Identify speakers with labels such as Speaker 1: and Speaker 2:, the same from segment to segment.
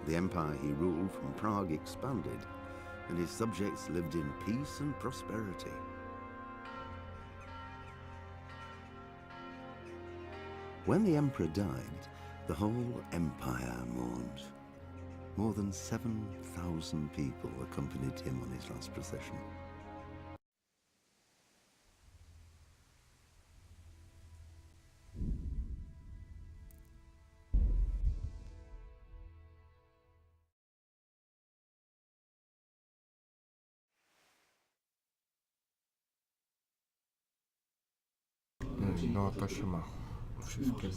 Speaker 1: The empire he ruled from Prague expanded, and his subjects lived in peace and prosperity. When the emperor died, the whole empire mourned. More than 7,000 people accompanied him on his last procession.
Speaker 2: No to się ma. Wszystkie.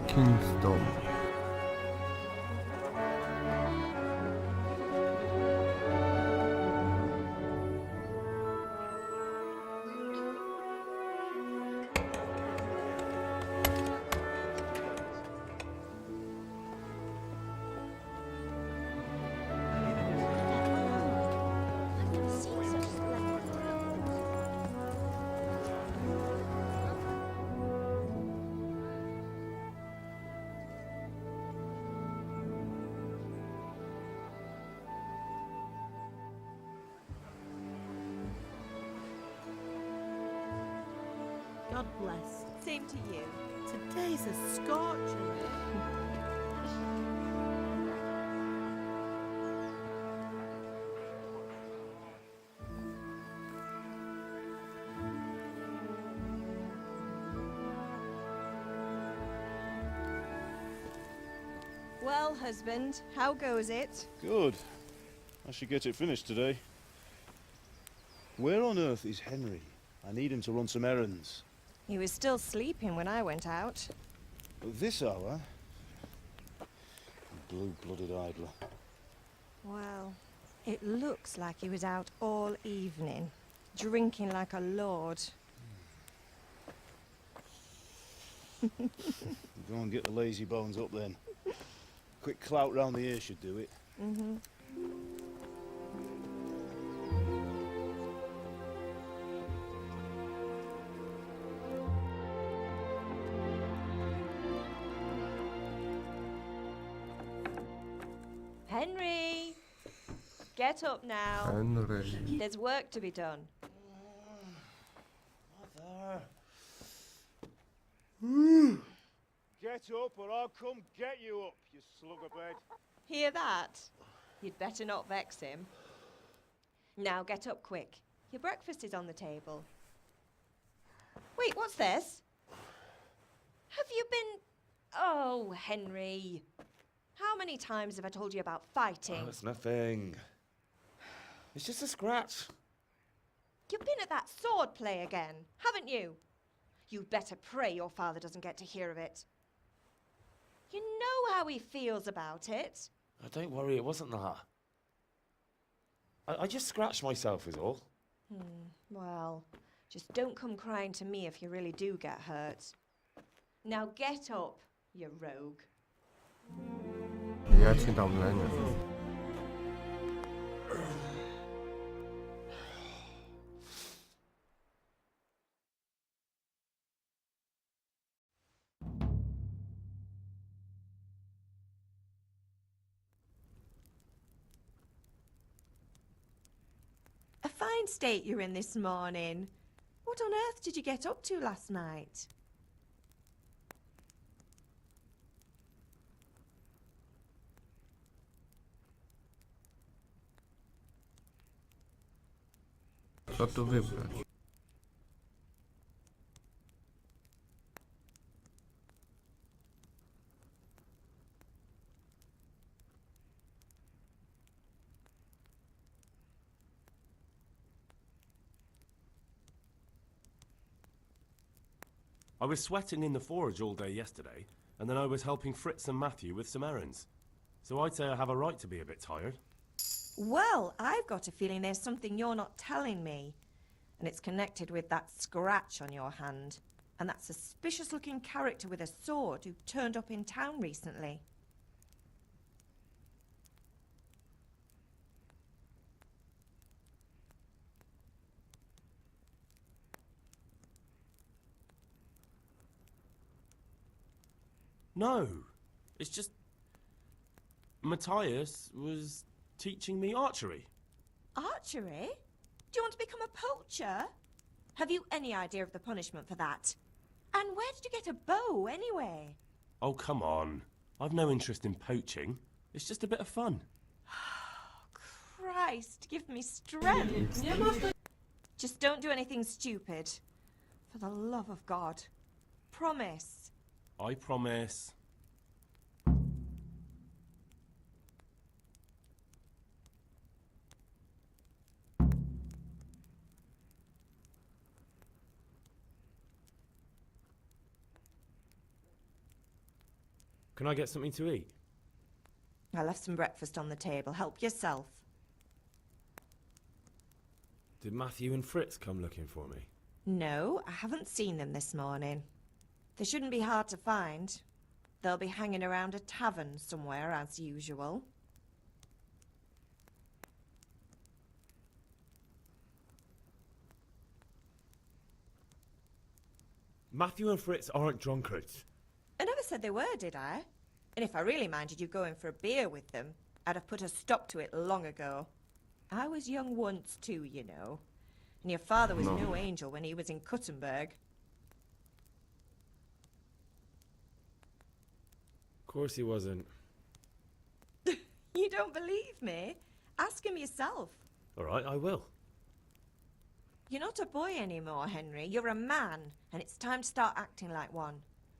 Speaker 2: Kingston.
Speaker 3: God bless. Same to you. Today's a scorcher.
Speaker 4: Well, husband, how goes it?
Speaker 5: Good. I should get it finished today. Where on earth is Henry? I need him to run some errands.
Speaker 4: He was still sleeping when I went out.
Speaker 5: At this hour? Blue-blooded idler.
Speaker 4: Well, it looks like he was out all evening, drinking like a lord.
Speaker 5: Go and get the lazy bones up then. Quick clout round the ear should do it.
Speaker 4: Mm-hmm. Henry! Get up now.
Speaker 2: Henry.
Speaker 4: There's work to be done.
Speaker 5: Mother. Get up or I'll come get you up, you slugabed.
Speaker 4: Hear that? You'd better not vex him. Now get up quick. Your breakfast is on the table. Wait, what's this? Have you been... Oh, Henry. How many times have I told you about fighting?
Speaker 6: Oh, it's nothing. It's just a scratch.
Speaker 4: You've been at that sword play again, haven't you? You'd better pray your father doesn't get to hear of it. You know how he feels about it.
Speaker 6: Oh, don't worry, it wasn't that. I just scratched myself is all.
Speaker 4: Well, just don't come crying to me if you really do get hurt. Now get up, you rogue.
Speaker 2: Ja ci dam lenię.
Speaker 4: fine state you're in this morning. What on earth did you get up to last night?
Speaker 2: Co tu wybrać?
Speaker 7: I was sweating in the forge all day yesterday, and then I was helping Fritz and Matthew with some errands. So I'd say I have a right to be a bit tired.
Speaker 4: Well, I've got a feeling there's something you're not telling me. And it's connected with that scratch on your hand. And that suspicious-looking character with a sword who turned up in town recently.
Speaker 7: No, it's just... Matthias was teaching me archery.
Speaker 4: Archery? Do you want to become a poacher? Have you any idea of the punishment for that? And where did you get a bow, anyway?
Speaker 7: Oh, come on. I've no interest in poaching. It's just a bit of fun.
Speaker 4: Christ, give me strength. Just don't do anything stupid. For the love of God. Promise.
Speaker 7: I promise.
Speaker 6: Can I get something to eat?
Speaker 4: I left some breakfast on the table. Help yourself.
Speaker 6: Did Matthew and Fritz come looking for me?
Speaker 4: No, I haven't seen them this morning. They shouldn't be hard to find. They'll be hanging around a tavern somewhere, as usual.
Speaker 6: Matthew and Fritz aren't drunkards.
Speaker 4: I never said they were, did I? And if I really minded you going for a beer with them, I'd have put a stop to it long ago. I was young once too, you know. And your father was no angel when he was in Kuttenberg.
Speaker 6: Of course he wasn't.
Speaker 4: You don't believe me? Ask him yourself.
Speaker 6: All right, I will.
Speaker 4: You're not a boy anymore, Henry. You're a man, and it's time to start acting like one.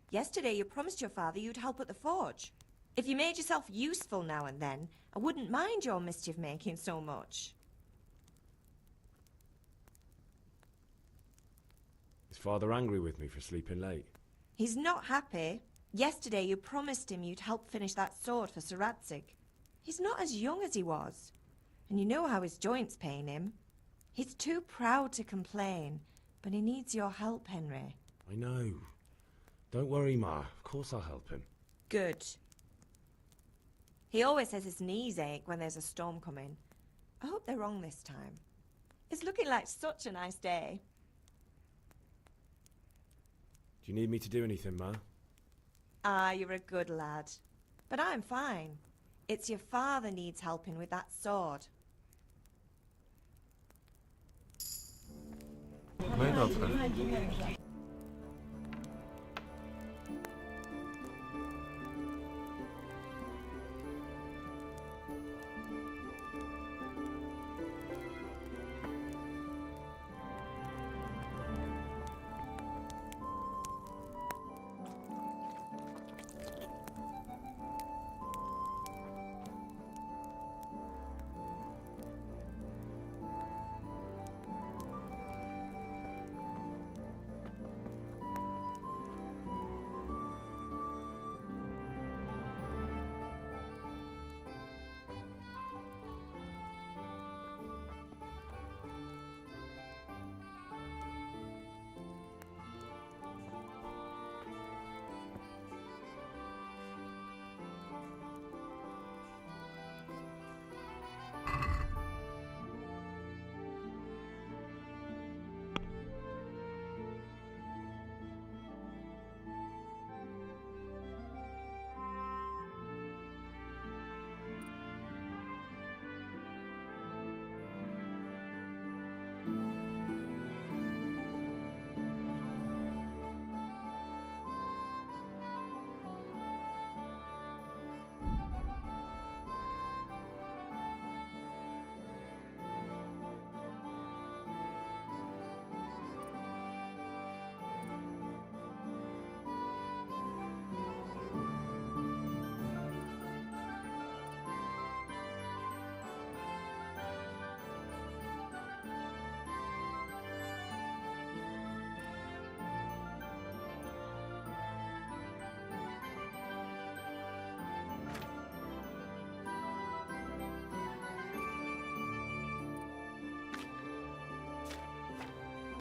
Speaker 4: Yesterday you promised your father you'd help at the forge. If you made yourself useful now and then, I wouldn't mind your mischief-making so much.
Speaker 6: Is father angry with me for sleeping late?
Speaker 4: He's not happy. Yesterday you promised him you'd help finish that sword for Sir Radzig. He's not as young as he was, and you know how his joints pain him. He's too proud to complain, but he needs your help, Henry.
Speaker 6: I know. Don't worry, Ma. Of course I'll help him.
Speaker 4: Good. He always says his knees ache when there's a storm coming. I hope they're wrong this time. It's looking like such a nice day.
Speaker 6: Do you need me to do anything, Ma?
Speaker 4: Ah, you're a good lad. But I'm fine. It's your father needs helping with that sword.
Speaker 2: No i dobrze.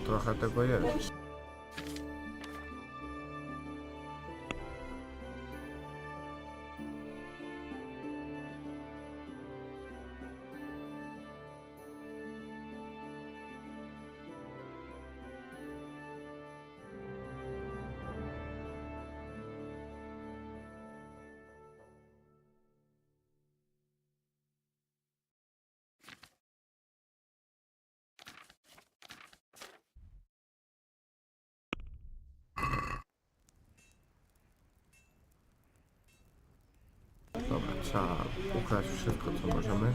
Speaker 2: Trochę tego jest. Dobra, trzeba ukraść wszystko, co możemy.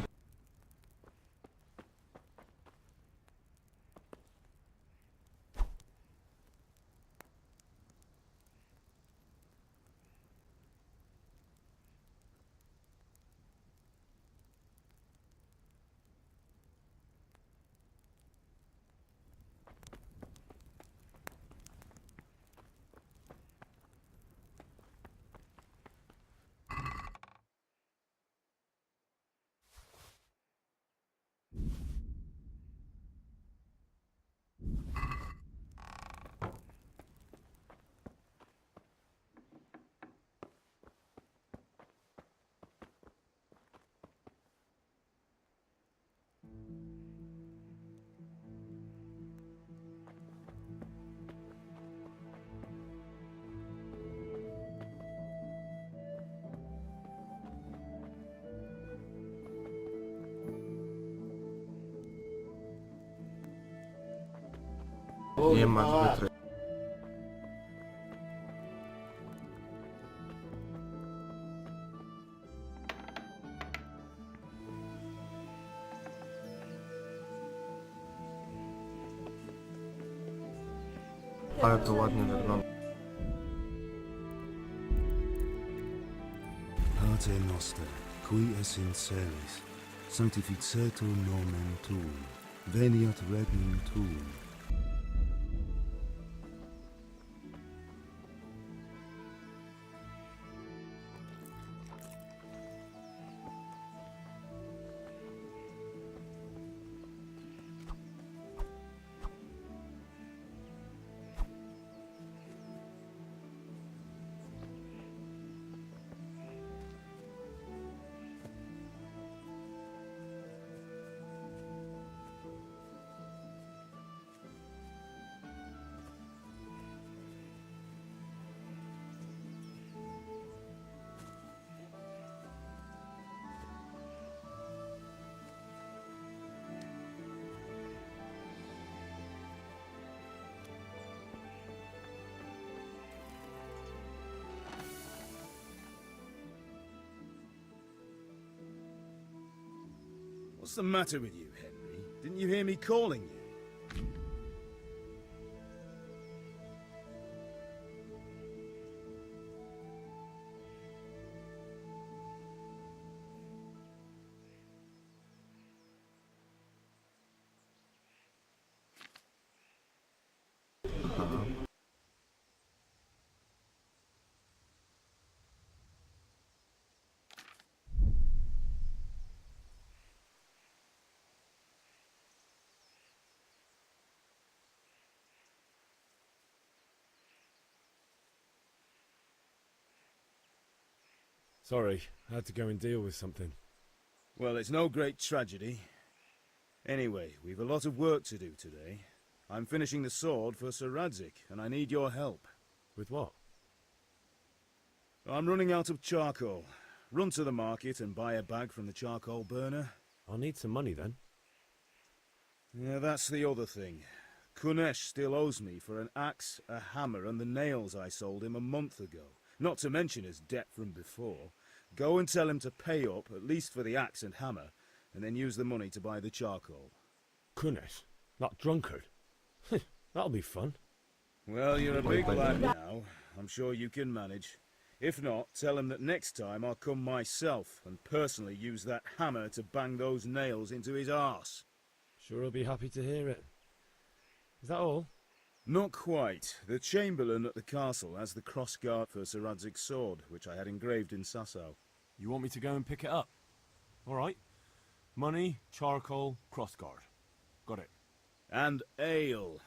Speaker 2: Nie ma zbyt... Ale to ładnie wygląda.
Speaker 8: Pater noster, qui es in celis, sanctificetur nomen tuum, veniat regnum tuum.
Speaker 5: What's the matter with you, Henry? Didn't you hear me calling you?
Speaker 9: Sorry, I had to go and deal with something.
Speaker 5: Well, it's no great tragedy. Anyway, we've a lot of work to do today. I'm finishing the sword for Sir Radzig, and I need your help.
Speaker 9: With what?
Speaker 5: I'm running out of charcoal. Run to the market and buy a bag from the charcoal burner.
Speaker 9: I'll need some money then.
Speaker 5: Yeah, that's the other thing. Kunesh still owes me for an axe, a hammer, and the nails I sold him a month ago. Not to mention his debt from before. Go and tell him to pay up, at least for the axe and hammer, and then use the money to buy the charcoal.
Speaker 9: Kunesh? That drunkard? That'll be fun.
Speaker 5: Well, you're a big lad now. I'm sure you can manage. If not, tell him that next time I'll come myself and personally use that hammer to bang those nails into his arse.
Speaker 9: Sure he'll be happy to hear it. Is that all?
Speaker 5: Not quite. The Chamberlain at the castle has the crossguard for Sir Radzig's sword, which I had engraved in Sasau.
Speaker 7: You want me to go and pick it up? All right. Money, charcoal, crossguard. Got it.
Speaker 5: And ale.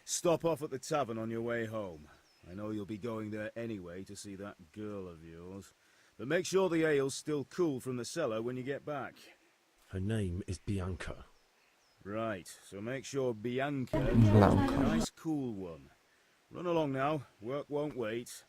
Speaker 5: Stop off at the tavern on your way home. I know you'll be going there anyway to see that girl of yours. But make sure the ale's still cool from the cellar when you get back.
Speaker 9: Her name is Bianca.
Speaker 5: Right, so make sure Bianca
Speaker 2: Blanca.
Speaker 5: is a nice cool one. Run along now, work won't wait.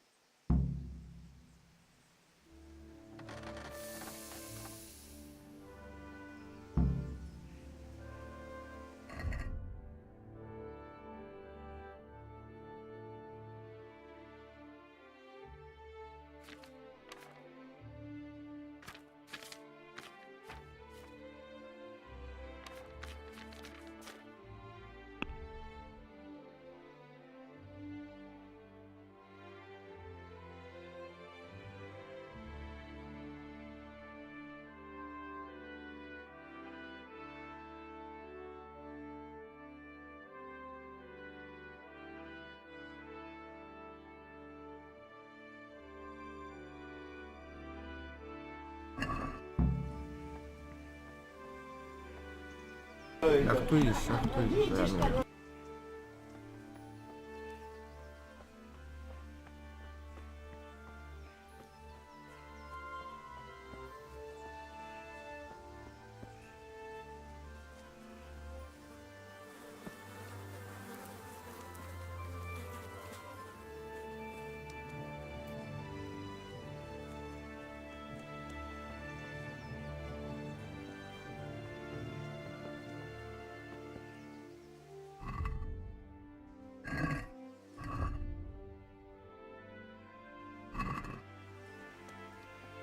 Speaker 2: Jak tu iść, to ja nie wiem.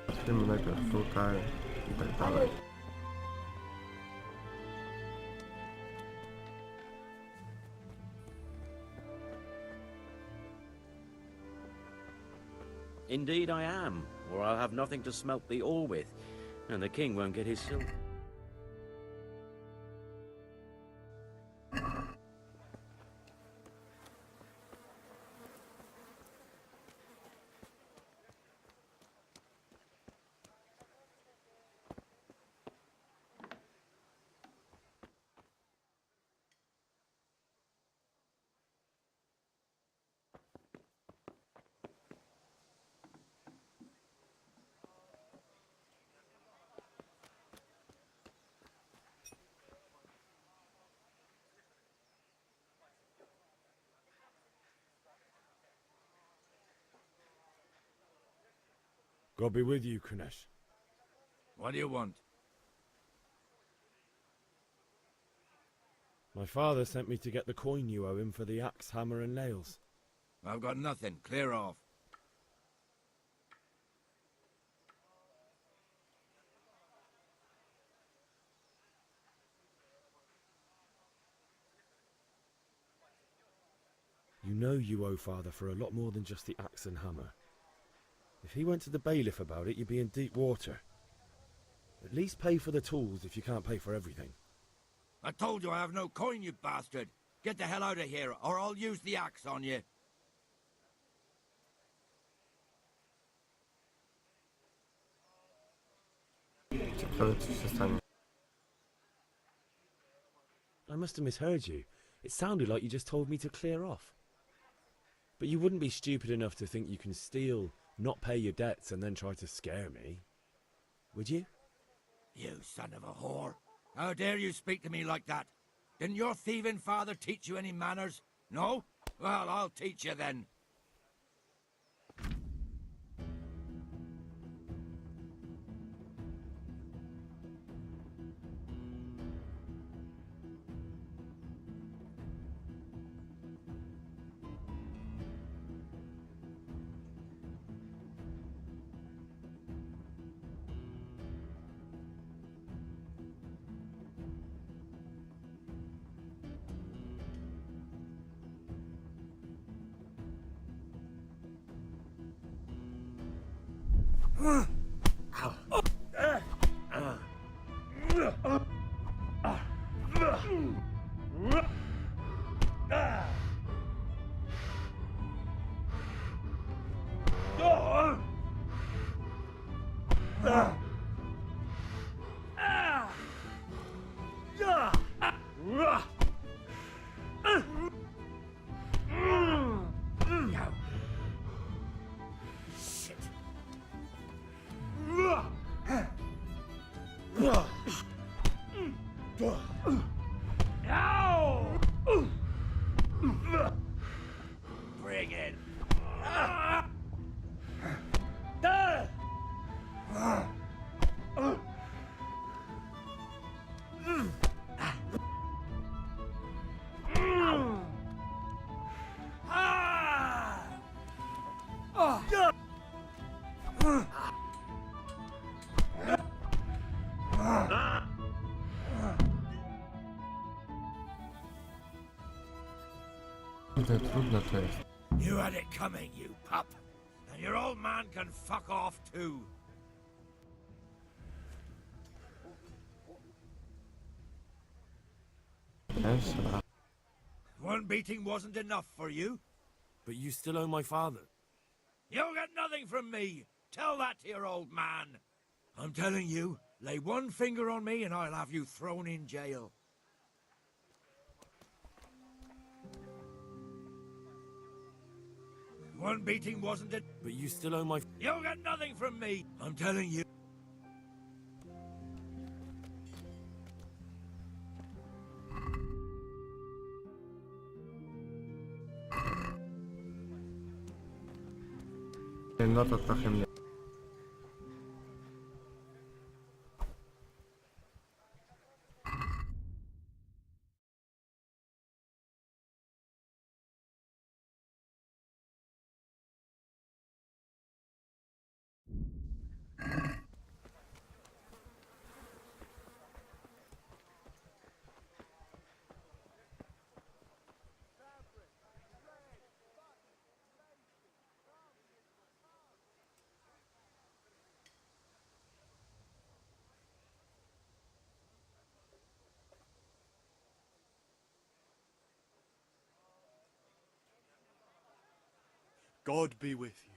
Speaker 2: Patrzymy najpierw tutaj i tak dalej.
Speaker 10: Indeed I am, or I'll have nothing to smelt the ore with, and the king won't get his silver.
Speaker 9: God be with you, Kunesh.
Speaker 6: What do you want?
Speaker 9: My father sent me to get the coin you owe him for the axe, hammer and nails.
Speaker 6: I've got nothing. Clear off.
Speaker 9: You know you owe father for a lot more than just the axe and hammer. If he went to the bailiff about it, you'd be in deep water. At least pay for the tools if you can't pay for everything.
Speaker 6: I told you I have no coin, you bastard. Get the hell out of here, or I'll use the axe on you.
Speaker 2: Ciekawe, co się stanie.
Speaker 9: I must have misheard you. It sounded like you just told me to clear off. But you wouldn't be stupid enough to think you can steal, not pay your debts, and then try to scare me. Would you?
Speaker 6: You son of a whore. How dare you speak to me like that? Didn't your thieving father teach you any manners? No? Well, I'll teach you then.
Speaker 2: Kurde, trudne to jest.
Speaker 6: You had it coming, you pup. And your old man can fuck off too.
Speaker 2: Jeszcze.
Speaker 6: One beating wasn't enough for you?
Speaker 7: But you still owe my father.
Speaker 6: You'll get nothing from me. Tell that to your old man. I'm telling you, lay one finger on me and I'll have you thrown in jail. One beating wasn't it?
Speaker 7: But you still owe my...
Speaker 6: You'll get nothing from me. I'm telling you.
Speaker 2: No to trochę mnie.
Speaker 11: God be with you.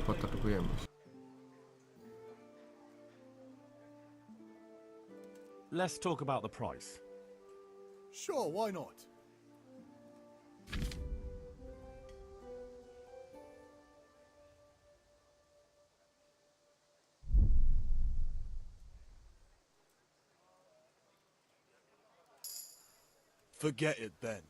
Speaker 2: Potargujemy się.
Speaker 7: Let's talk about the price.
Speaker 11: Sure, why not? Forget it then.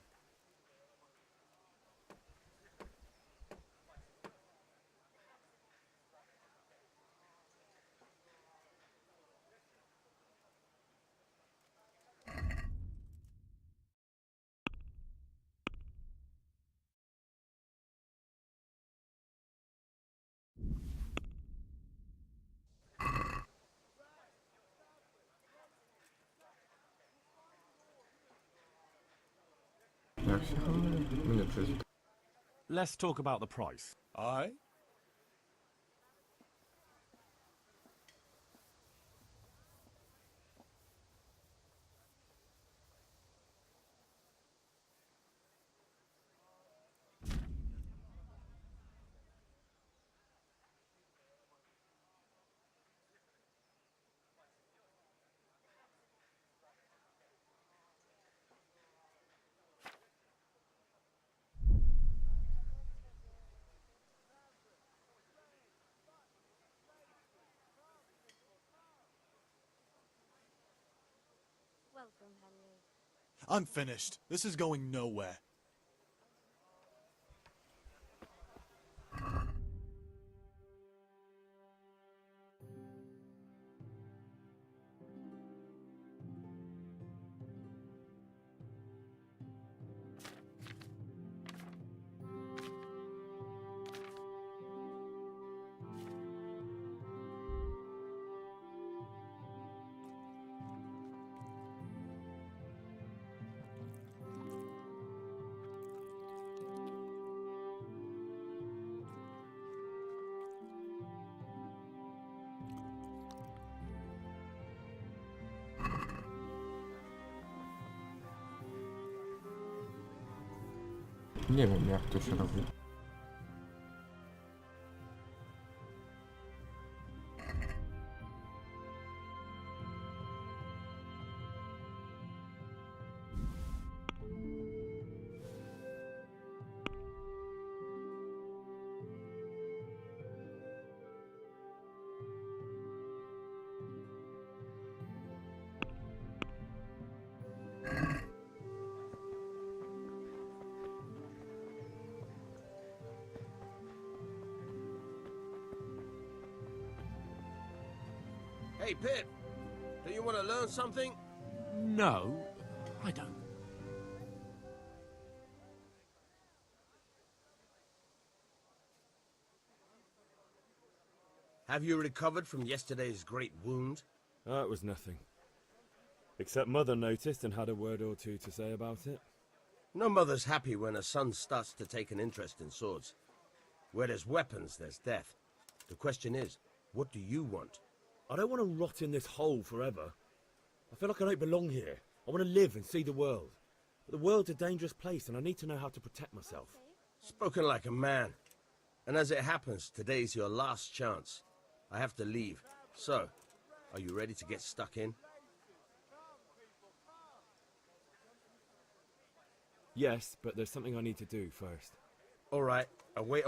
Speaker 2: Jak się hamuje? Mnie przecież.
Speaker 7: Let's talk about the price.
Speaker 11: Aye?
Speaker 3: Welcome, Henry.
Speaker 11: I'm finished. This is going nowhere.
Speaker 2: Nie wiem jak to się robi.
Speaker 12: Hey, Pip, do you want to learn something?
Speaker 6: No, I don't.
Speaker 12: Have you recovered from yesterday's great wound?
Speaker 9: Oh, it was nothing. Except Mother noticed and had a word or two to say about it.
Speaker 12: No mother's happy when her son starts to take an interest in swords. Where there's weapons, there's death. The question is, what do you want?
Speaker 9: I don't want to rot in this hole forever. I feel like I don't belong here. I want to live and see the world. But the world's a dangerous place and I need to know how to protect myself.
Speaker 12: Spoken like a man. And as it happens, today's your last chance. I have to leave. So, are you ready to get stuck in?
Speaker 9: Yes, but there's something I need to do first.
Speaker 12: All right, I'll wait.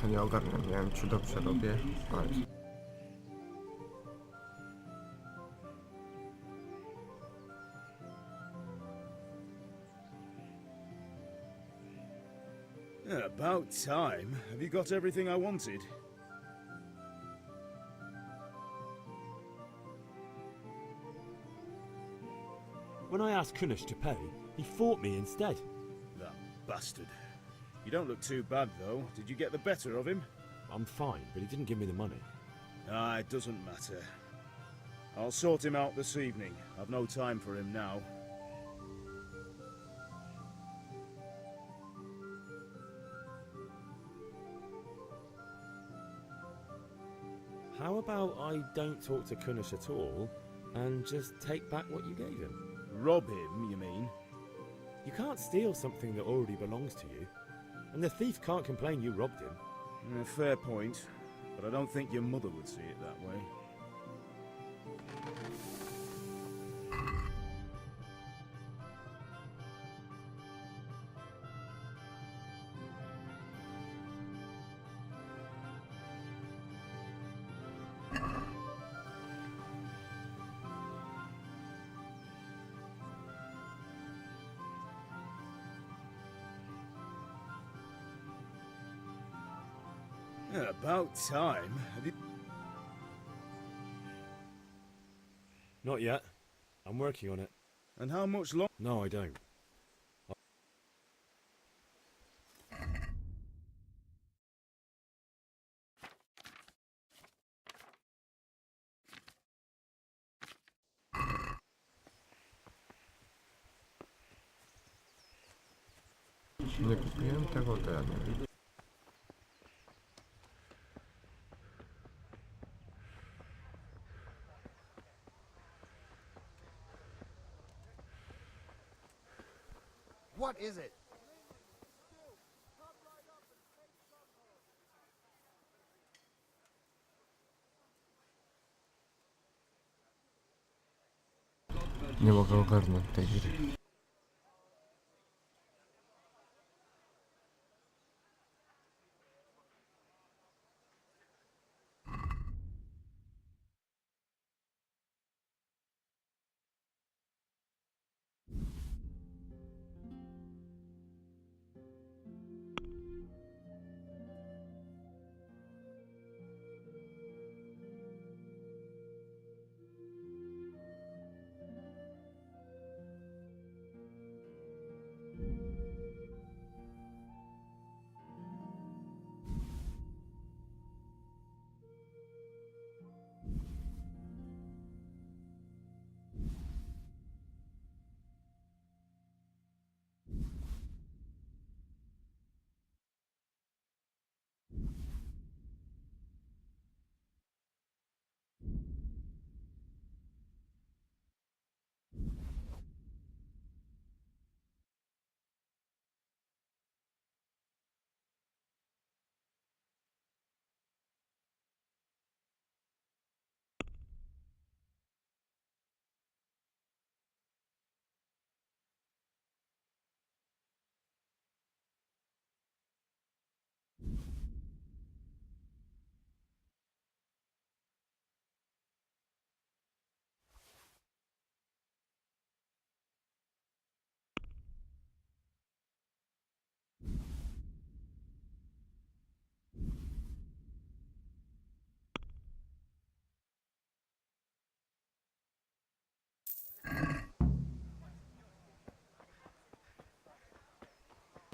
Speaker 2: Nie ogarniam, nie wiem czy dobrze robię, ale...
Speaker 5: About time. Have you got everything I wanted?
Speaker 9: When I asked Kunish to pay, he fought me instead.
Speaker 5: That bastard. You don't look too bad, though. Did you get the better of him?
Speaker 9: I'm fine, but he didn't give me the money.
Speaker 5: Ah, it doesn't matter. I'll sort him out this evening. I've no time for him now.
Speaker 9: How about I don't talk to Kunish at all, and just take back what you gave him?
Speaker 5: Rob him, you mean?
Speaker 9: You can't steal something that already belongs to you. And the thief can't complain you robbed him.
Speaker 5: Fair point, but I don't think your mother would see it that way. About time. Have you...
Speaker 9: Not yet. I'm working on it.
Speaker 5: And how much longer?
Speaker 9: No, I don't.
Speaker 2: Nie kupiłem tego, to ja nie wiem.
Speaker 13: What is it?
Speaker 2: Nie mogę ogarnąć tej gry.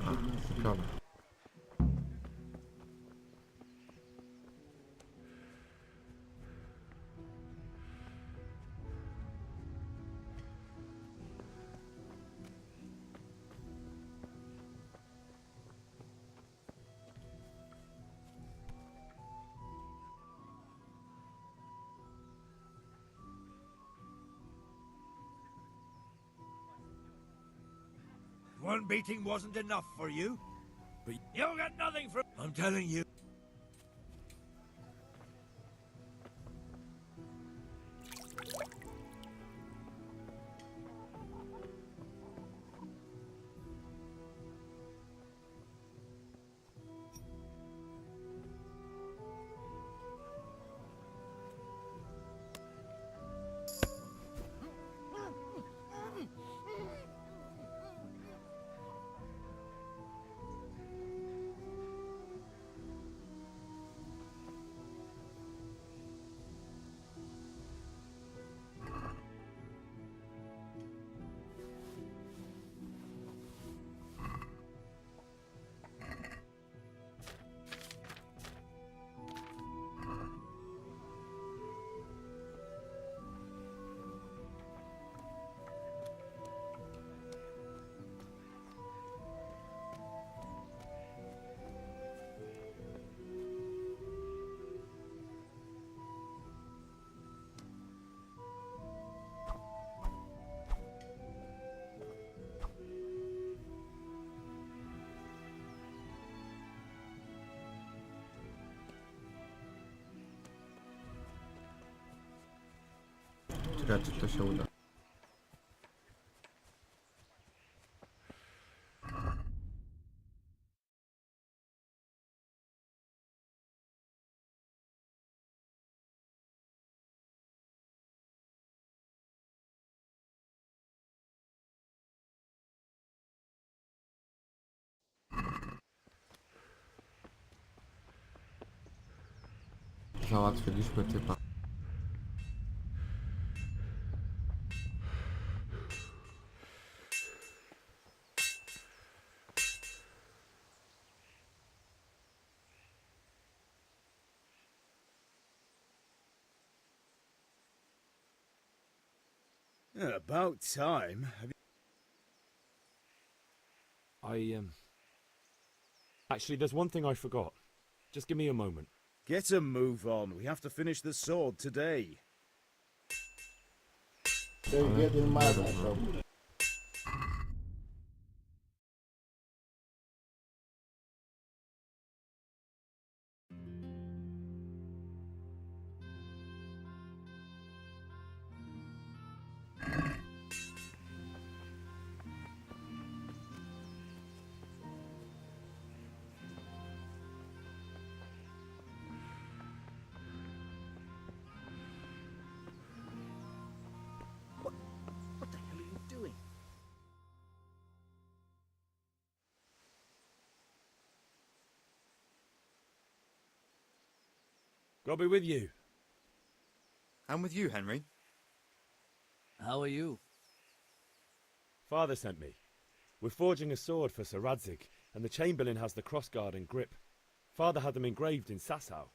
Speaker 2: Kupione.
Speaker 6: One beating wasn't enough for you? But you'll get nothing from... I'm telling you.
Speaker 2: Ciekawe, czy to się uda. Załatwiliśmy typa.
Speaker 5: About time. Have
Speaker 9: I, Actually, there's one thing I forgot. Just give me a moment.
Speaker 5: Get a move on. We have to finish the sword today.
Speaker 13: What the hell are you doing?
Speaker 9: God be with you.
Speaker 14: I'm with you, Henry.
Speaker 13: How are you?
Speaker 9: Father sent me. We're forging a sword for Sir Radzig, and the Chamberlain has the crossguard and grip. Father had them engraved in Sasau.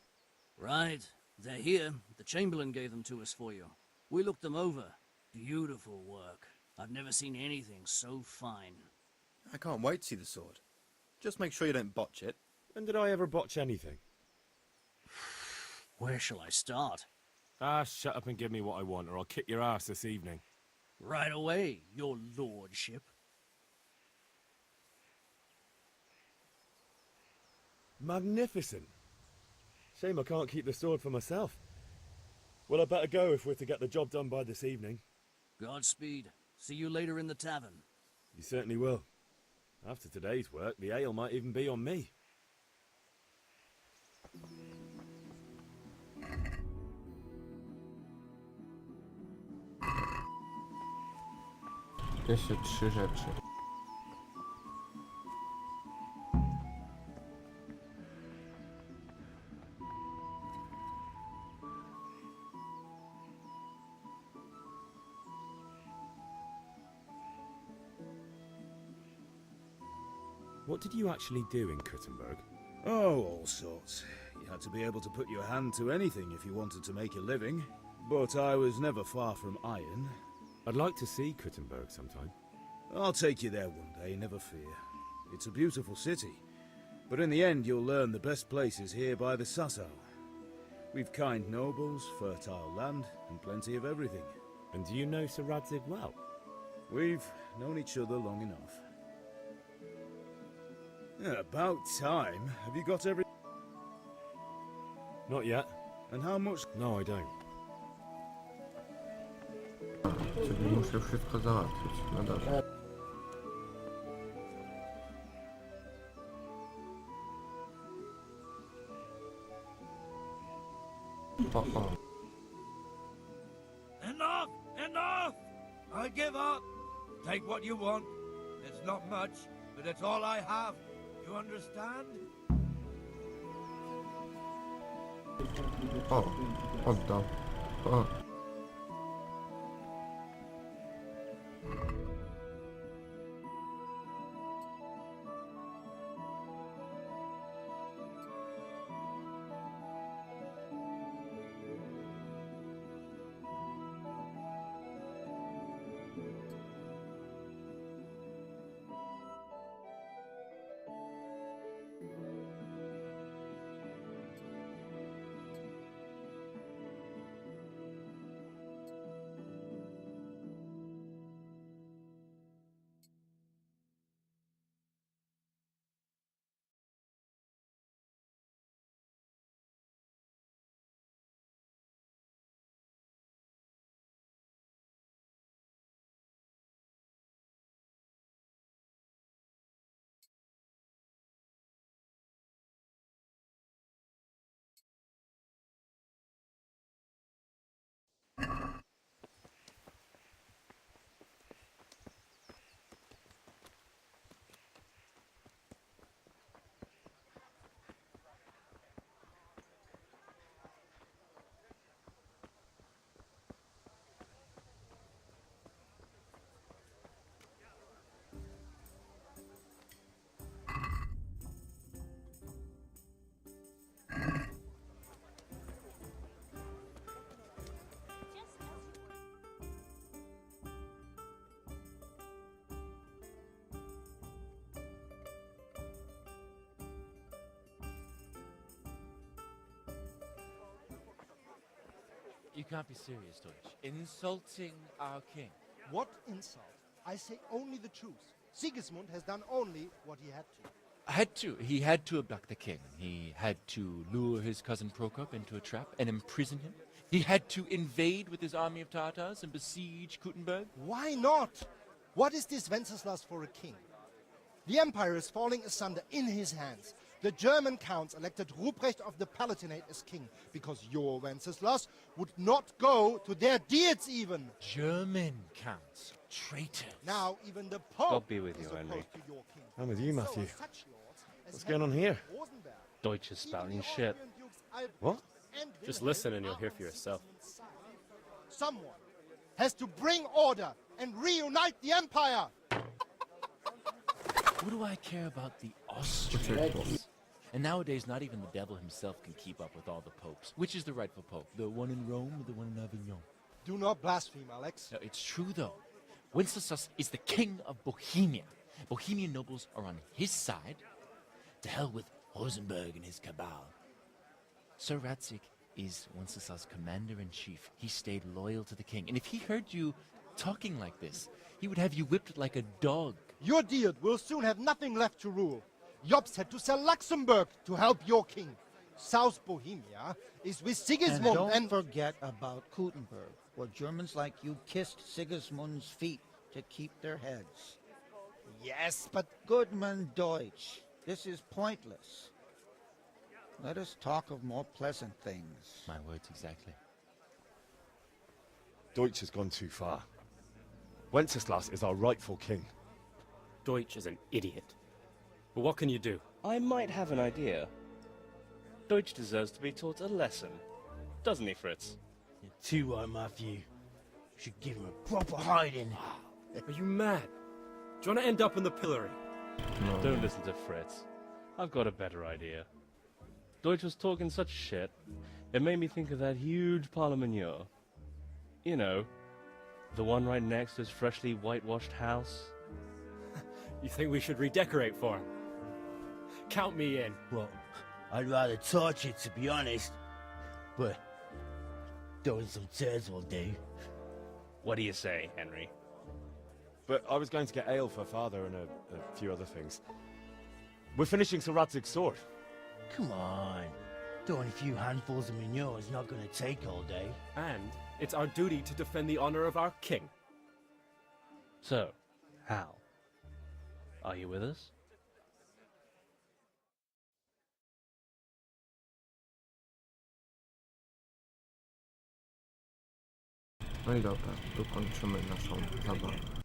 Speaker 13: Right. They're here. The Chamberlain gave them to us for you. We looked them over. Beautiful work. I've never seen anything so fine.
Speaker 14: I can't wait to see the sword. Just make sure you don't botch it.
Speaker 9: When did I ever botch anything?
Speaker 13: Where shall I start?
Speaker 7: Ah, shut up and give me what I want, or I'll kick your ass this evening.
Speaker 13: Right away, your lordship.
Speaker 9: Magnificent. Shame I can't keep the sword for myself. Well, I better go if we're to get the job done by this evening.
Speaker 13: Godspeed. See you later in the tavern.
Speaker 9: You certainly will. After today's work, the ale might even be on me.
Speaker 2: Jeszcze 3 rzeczy.
Speaker 9: What did you actually do in Kuttenberg?
Speaker 5: Oh, all sorts. You had to be able to put your hand to anything if you wanted to make a living. But I was never far from iron.
Speaker 9: I'd like to see Kuttenberg sometime.
Speaker 5: I'll take you there one day, never fear. It's a beautiful city. But in the end, you'll learn the best place is here by the Sassau. We've kind nobles, fertile land, and plenty of everything.
Speaker 9: And do you know Sir Radzig well?
Speaker 5: We've known each other long enough. Yeah, about time. Have you got every...
Speaker 9: Not yet.
Speaker 5: And how much...
Speaker 9: No, I don't.
Speaker 2: Czyli muszę wszystko załatwić. No dobrze.
Speaker 6: Enough! Enough! I give up. Take what you want. It's not much, but it's all I have. You understand?
Speaker 2: O, oddał. O.
Speaker 15: You can't be serious, Deutsch. Insulting our king.
Speaker 16: What insult? I say only the truth. Sigismund has done only what he had to.
Speaker 15: He had to abduct the king. He had to lure his cousin Prokop into a trap and imprison him. He had to invade with his army of Tatars and besiege Kuttenberg.
Speaker 16: Why not? What is this Wenceslas for a king? The empire is falling asunder in his hands. The German counts elected Ruprecht of the Palatinate as king because your Wenceslas would not go to their deeds even.
Speaker 15: German counts. Traitors.
Speaker 16: Now even the Pope
Speaker 17: God be with you,
Speaker 16: is
Speaker 17: Henry.
Speaker 16: opposed to your king.
Speaker 9: I'm with you, Matthew.
Speaker 16: So such lords as
Speaker 9: What's going on here?
Speaker 16: Rosenberg,
Speaker 17: Deutsch is spouting shit.
Speaker 9: What?
Speaker 16: and
Speaker 17: Just
Speaker 16: Wilhelm
Speaker 17: listen and you'll
Speaker 16: are
Speaker 17: hear
Speaker 16: on
Speaker 17: for yourself.
Speaker 16: Sigismund's side. Someone has to bring order and reunite the empire.
Speaker 15: What do I care about the Austrians? And nowadays, not even the devil himself can keep up with all the popes. Which is the rightful pope? The one in Rome or the one in Avignon?
Speaker 16: Do not blaspheme, Alex.
Speaker 15: No, it's true, though. Wenceslas is the king of Bohemia. Bohemian nobles are on his side. To hell with Rosenberg and his cabal. Sir Radzig is Wenceslas' commander-in-chief. He stayed loyal to the king. And if he heard you talking like this, he would have you whipped like a dog.
Speaker 16: Your Diet will soon have nothing left to rule. Jobst had to sell Luxembourg to help your king. South Bohemia is with Sigismund
Speaker 18: and don't forget about Kuttenberg, where Germans like you kissed Sigismund's feet to keep their heads.
Speaker 16: Yes, but...
Speaker 18: Goodman Deutsch, this is pointless. Let us talk of more pleasant things.
Speaker 15: My words exactly.
Speaker 9: Deutsch has gone too far. Wenceslas is our rightful king.
Speaker 17: Deutsch is an idiot. But what can you do?
Speaker 19: I might have an idea. Deutsch deserves to be taught a lesson. Doesn't he, Fritz?
Speaker 13: You're too right, Matthew. Should give him a proper hiding.
Speaker 17: Are you mad? Do you want to end up in the pillory?
Speaker 2: No.
Speaker 19: Don't listen to Fritz. I've got a better idea. Deutsch was talking such shit, it made me think of that huge pile of manure. You know, the one right next to his freshly whitewashed house.
Speaker 17: You think we should redecorate for him? Count me in.
Speaker 20: Well, I'd rather torch it, to be honest. But throwing some turds will do.
Speaker 19: What do you say, Henry?
Speaker 9: But I was going to get ale for Father and a few other things. We're finishing Sir Radzig's sword.
Speaker 20: Come on. Throwing a few handfuls of manure is not going to take all day.
Speaker 17: And it's our duty to defend the honor of our king.
Speaker 19: So, Hal, are you with us?
Speaker 2: No i dobra, tu kończymy naszą zabawę.